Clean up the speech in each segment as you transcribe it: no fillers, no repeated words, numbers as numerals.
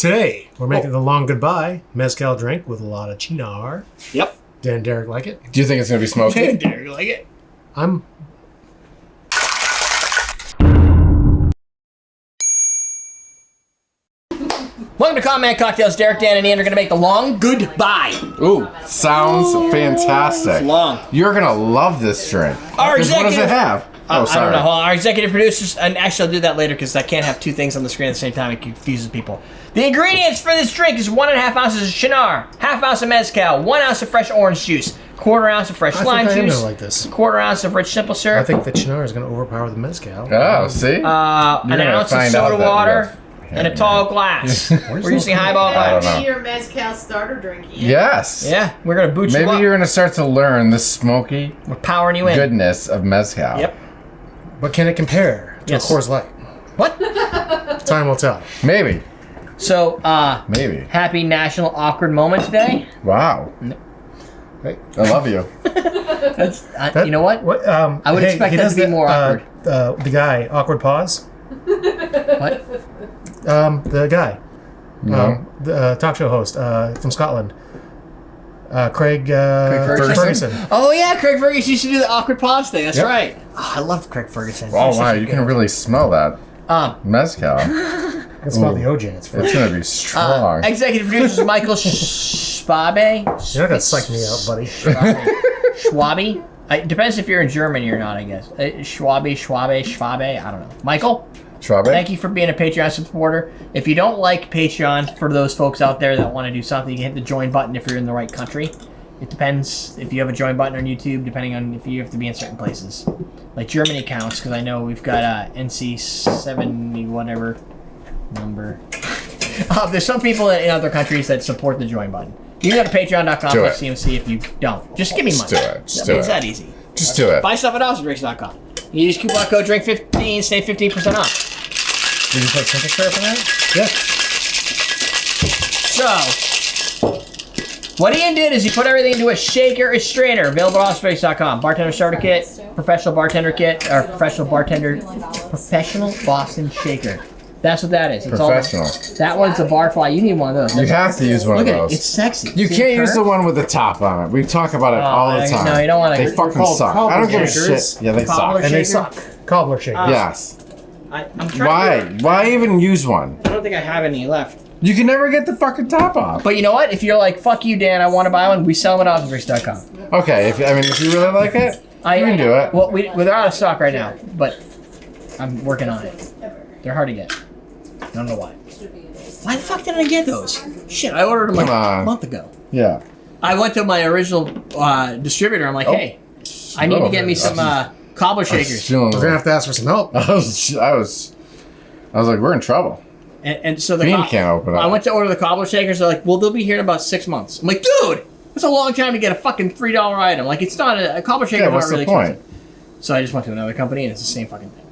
Today, we're making the long goodbye mezcal drink with a lot of Cynar. Yep. Dan and Derek like it. Do you think it's going to be smoky? Dan and Derek like it. Welcome to Common Cocktails. Derek, Dan, and Ian are going to make the long goodbye. Ooh, sounds fantastic. It's long. You're going to love this drink. Our What does it have? Oh, sorry. I don't know. Hold on. Our executive producers, and actually I'll do that later because I can't have two things on the screen at the same time. It confuses people. The ingredients for this drink is 1.5 ounces of Cynar, ½ ounce of Mezcal, 1 ounce of fresh orange juice, 1/4 ounce of fresh lime I am juice, gonna like this. 1/4 ounce of rich simple syrup. I think the Cynar is going to overpower the mezcal. Oh, see? An ounce of soda water, and a tall glass. We're using highball glass. know. Your Mezcal starter drink. Ian. Yes. Yeah, we're gonna boot you Maybe up. you're going to start to learn the smoky We're powering you in. goodness of mezcal. Yep. But can it compare to Yes. a Coors Light? What? Time will tell. Maybe. So, Maybe. happy National Awkward Moment Day. Wow. Right? I love you. That's you know what? I would expect he that does to be more awkward. The guy, Awkward Pause. What? The guy. No. The talk show host from Scotland. Craig Ferguson? Ferguson. Oh yeah, Craig Ferguson used to do the awkward pause thing. That's right. Oh, I love Craig Ferguson. Oh, He's wow. such a You good- can really smell that mezcal. It's about the OJ. It's fresh. It's going to be strong. Executive producer Michael Schwabe. You're not going to psych me out, buddy. Schwabe. It depends if you're in Germany or not, I guess. Schwabe. I don't know. Michael, Schwabe? thank you for being a Patreon supporter. If you don't like Patreon, for those folks out there that want to do something, you can hit the join button if you're in the right country. It depends if you have a join button on YouTube, depending on if you have to be in certain places. Like Germany counts, because I know we've got NC70 whatever number. There's some people in other countries that support the join button. You can go to patreon.com/CMC if you don't. Just give me money. Just do it. Just do It's it. that easy. Just do it. Buy stuff at AwesomeDrinks.com. You use coupon code DRINK15, save 15% off. Did you put simple syrup in that? Yeah. So, what Ian did is he put everything into a shaker or strainer, available at AwesomeDrinks.com. Bartender starter kit, professional bartender kit, or professional Boston shaker. That's what that is. It's Professional. That one's a barfly. You need one of those. You have to use one Look of at those. it. It's sexy. You See can't the use curve? the one with the top on it. We talk about it all the time. No, you don't want to. They fucking called suck. I don't give a shakers. shit. Yeah, they Cobbler suck. And they shaker? suck. Cobbler shaker. Yes. I'm trying Why? Why even use one? I don't think I have any left. You can never get the fucking top off. But you know what? If you're like, fuck you, Dan, I want to buy one, we sell them at AwesomeDrinks.com. Okay, if you really like it, you can do it. Well, they're out of stock right now, but I'm working on it. They're hard to get. I don't know why. Why the fuck didn't I get those? Shit, I ordered them like Come on. a month ago. Yeah. I went to my original distributor. I'm like, hey, I need to get me some cobbler shakers. We're going to have to ask for some help. I was like, we're in trouble. And so the Fiend can't open up. I went to order the cobbler shakers. They're like, well, they'll be here in about 6 months. I'm like, dude, that's a long time to get a fucking $3 item. Like, it's not a cobbler shaker. Yeah, Not what's really the point? expensive. So I just went to another company, and it's the same fucking thing.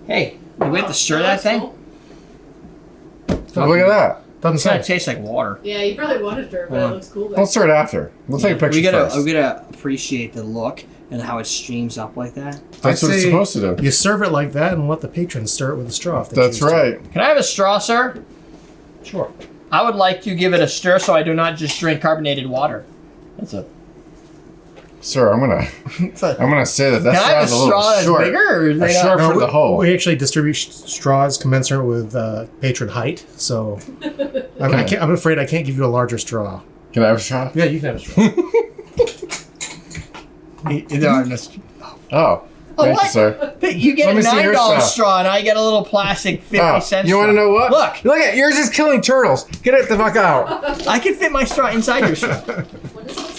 Hey, do we have to stir that thing? Oh, look at that. Doesn't It's gonna say. taste like water. Yeah, you probably wanted her, but it looks cool. We'll start after. We'll take a picture first. We gotta appreciate the look and how it streams up like that. That's what it's say supposed to do. You serve it like that and let the patrons stir it with a straw. If they That's choose to. right. Can I have a straw, sir? Sure. I would like to give it a stir so I do not just drink carbonated water. That's a. Sir, I'm gonna say that Can I have a sounds a little straw that's short. bigger? Or is A they short not? for the hole. We actually distribute straws commensurate with patron height, so I'm afraid I can't give you a larger straw. Can I have a straw? Yeah, you can have a straw. Oh. Thank you, sir. You get Let a me see your $9 straw. straw and I get a little plastic 50-cent You want to straw. know what? Look, at yours is killing turtles. Get it the fuck out. I can fit my straw inside your straw. What is this?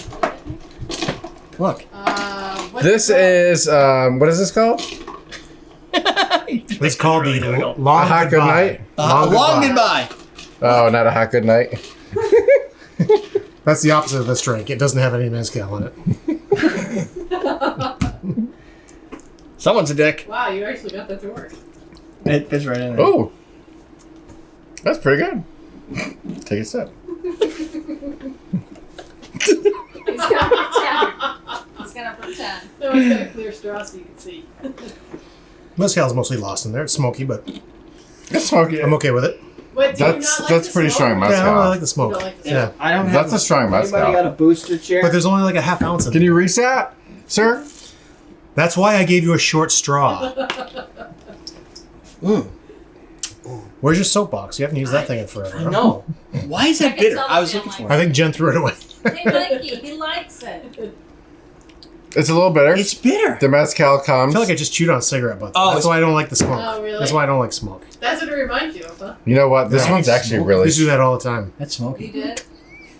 Look. This is what is this called? It's called the long A hot good goodbye. night. Long goodbye. Oh, not a hot good night. That's the opposite of this drink. It doesn't have any mezcal in it. Someone's a dick. Wow, you actually got that to work. It fits right in there. Oh, that's pretty good. Take a sip. He's gonna pretend. He's gonna pretend. No one's got a clear straw so you can see. Mezcal's mostly lost in there. It's smoky, but It's smoky. I'm okay with it. What, do you not like That's the pretty smoke? strong Yeah, I don't really mezcal. like the smoke. You don't like the Yeah, I don't. That's a strong mezcal. Anybody got a booster chair? but there's only like a half ounce in Can it. you reach that, sir? That's why I gave you a short straw. Where's your soapbox? You haven't used that thing in forever. I huh? know. Why is that I can bitter? tell I was the looking for family. I it. think Jen threw it away. Hey, Mikey, he likes it. It's a little bitter. It's bitter. The mezcal I comes. feel like I just chewed on a cigarette butt. Oh, That's it's- why I don't like the smoke. Oh, really? That's why I don't like smoke. That's what it reminds you of, huh? You know what? This Yeah. one's actually I really. used to do that all the time. That's You smoky. did?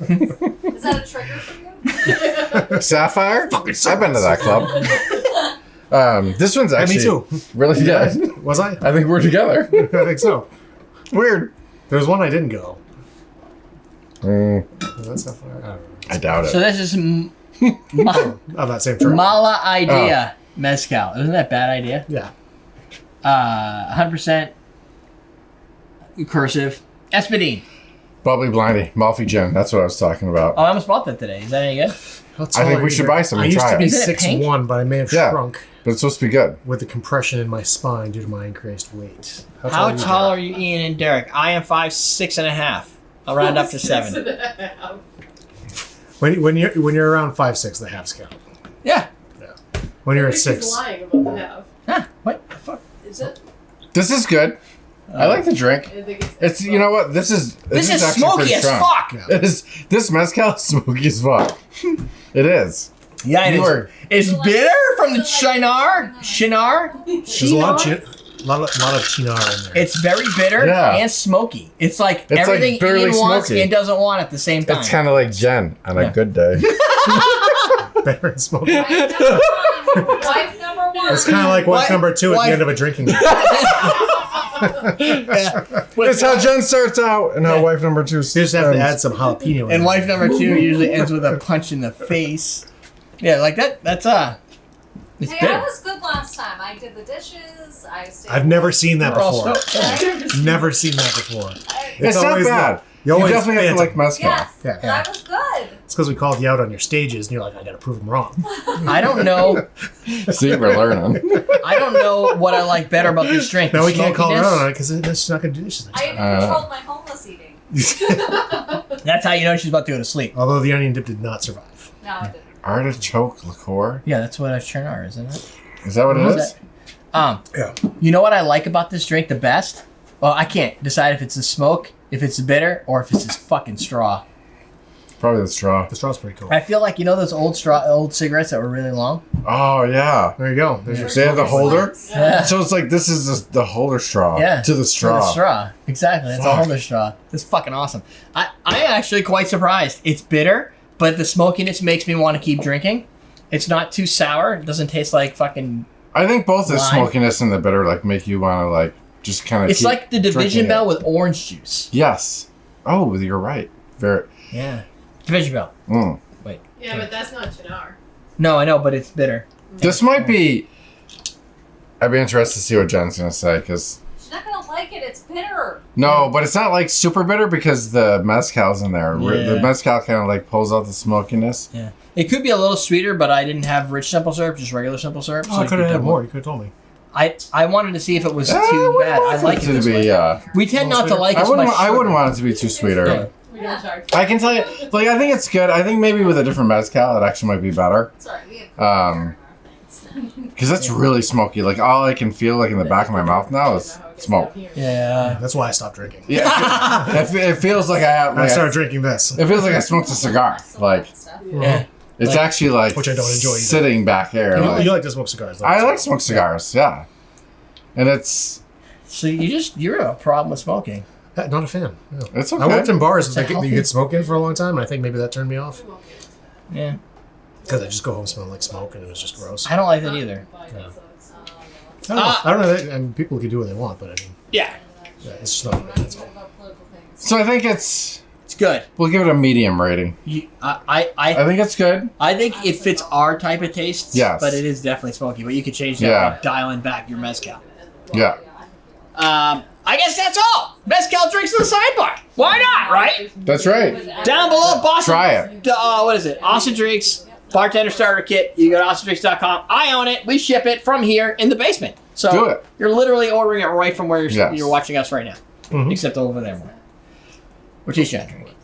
Is that a trigger for you? Sapphire? I've been to that club. This one's Yeah, actually me too. really good. Was I? I think we're together. I think so. Weird. There was one I didn't go. Mm, That's not far. I don't know. I doubt it. So this is Oh, that same trip. mala idea mezcal. Isn't that a bad idea? Yeah. 100% cursive. Espadine. Bubbly Blindy, Malfi Gin. That's what I was talking about. Oh, I almost bought that today. Is that any good? I I think we should buy some I and used try to be it. Isn't it pink? 6'1", but I may have Yeah. shrunk But it's supposed to be good. with the compression in my spine due to my increased weight. How you, tall are Derek? you, Ian and Derek? I am 5'6.5". I'll round up to 7. When you're around 5'6", the halves count. Yeah. When you're at She's 6, lying about the half. Ah, what the fuck? Is it? This is good. I like the drink. I think It's you know what this is. This is actually smoky pretty as strong. fuck. Yeah. It is. This mezcal is smoky as fuck. It is. Yeah, You are- it's bitter from the Cynar. Cynar? there's a lot of chinar in there. It's very bitter Yeah. and smoky. It's like It's everything like barely Ian wants smoky. and doesn't want at the same time. It's kind of like Jen on a Yeah. good day. better and smoky. Wife number one. It's kind of like wife Wife- number 2 at wife- the end of a drinking game. It's how Jen starts out, and how wife number 2 You just have to add some jalapeno in And there. wife number 2 usually ends with a punch in the face. Yeah, like that. That's it's Hey, I bitter. was good last time. I did the dishes. I stayed. I've never seen that We're all before. stoked. Never seen that before. It's not always bad. You You always definitely have to like mezcal. Yes, Yeah. that was good. It's because we called you out on your stages, and you're like, I gotta prove them wrong. I don't know. See, we're learning. I don't know what I like better about this drink. No, the we can't call her smokiness. out on it because she's not gonna do dishes next I time. even controlled my homeless eating. That's how you know she's about to go to sleep. Although the onion dip did not survive. No, I didn't. Artichoke liqueur. Yeah, that's what a Cynar is, isn't it? Is that what it What is? is that? Yeah. You know what I like about this drink the best? Well, I can't decide if it's the smoke, if it's the bitter, or if it's this fucking straw. Probably the straw. The straw's pretty cool. I feel like, you know those old cigarettes that were really long? Oh yeah. There you go. There's your They have the holder. Yeah. So it's like this is the holder straw. Yeah. To the straw. To the straw. Exactly. It's a Fuck. holder straw. It's fucking awesome. I'm actually quite surprised. It's bitter, but the smokiness makes me want to keep drinking. It's not too sour. It doesn't taste like fucking... I think both the Lime. smokiness and the bitter like make you want to like just kind of. It's like the Division drinking Bell it. with orange juice. Yes. Oh, you're right. Very. Yeah. Division Bell. Mm. Yeah, but that's not Cynar. No, I know, but it's bitter. This might be. I'd be interested to see what Jen's gonna say because She's not gonna like it. It's bitter. no, but it's not like super bitter because the mezcal's in there. Yeah. The mezcal kind of like pulls out the smokiness. Yeah. It could be a little sweeter, but I didn't have rich simple syrup, just regular simple syrup. Oh, I it could have had double. more. You could have told me. I wanted to see if it was I too wouldn't bad. I want like it it to this be. way. We tend not to like I as wouldn't. much I wouldn't sugar. want it to be too sweeter. Yeah. We don't charge. I can tell you, like I think it's good. I think maybe with a different mezcal, it actually might be better. Sorry, we have Because it's really smoky. Like all I can feel like in the back of my mouth now is smoke. Yeah. That's why I stopped drinking. Yeah, it feels like I have. I Like, started drinking this. it feels like I smoked a cigar. Like Yeah. it's Like- actually like Which I don't enjoy either. sitting back here. You, like- you like to smoke cigars, though. I like smoke cigars. Yeah, and it's So you're a problem with smoking. Not a fan. No. it's okay. I worked in bars It's that a healthy- you could smoke in for a long time, and I think maybe that turned me off. Yeah. Because I just go home smelling like smoke, and it was just gross. I don't like that either. I don't know. I don't know. I mean, people can do what they want, but I mean, Yeah. yeah, it's just not for me. That's all. So I think it's. It's good. We'll give it a medium rating. I think it's good. think it fits our type of tastes. Yes. But it is definitely smoky. But you could change that Yeah. by dialing back your mezcal. Yeah. I guess that's all. Mezcal drinks in the sidebar. Why not, right? That's right. Down below, Boston. Try it. What is it? Awesome Drinks bartender starter kit. You go to awesomedrinks.com. I own it. We ship it from here in the basement. So Do it. you're literally ordering it right from where Yes. you're watching us right now. except over there more. What tastes you on drink?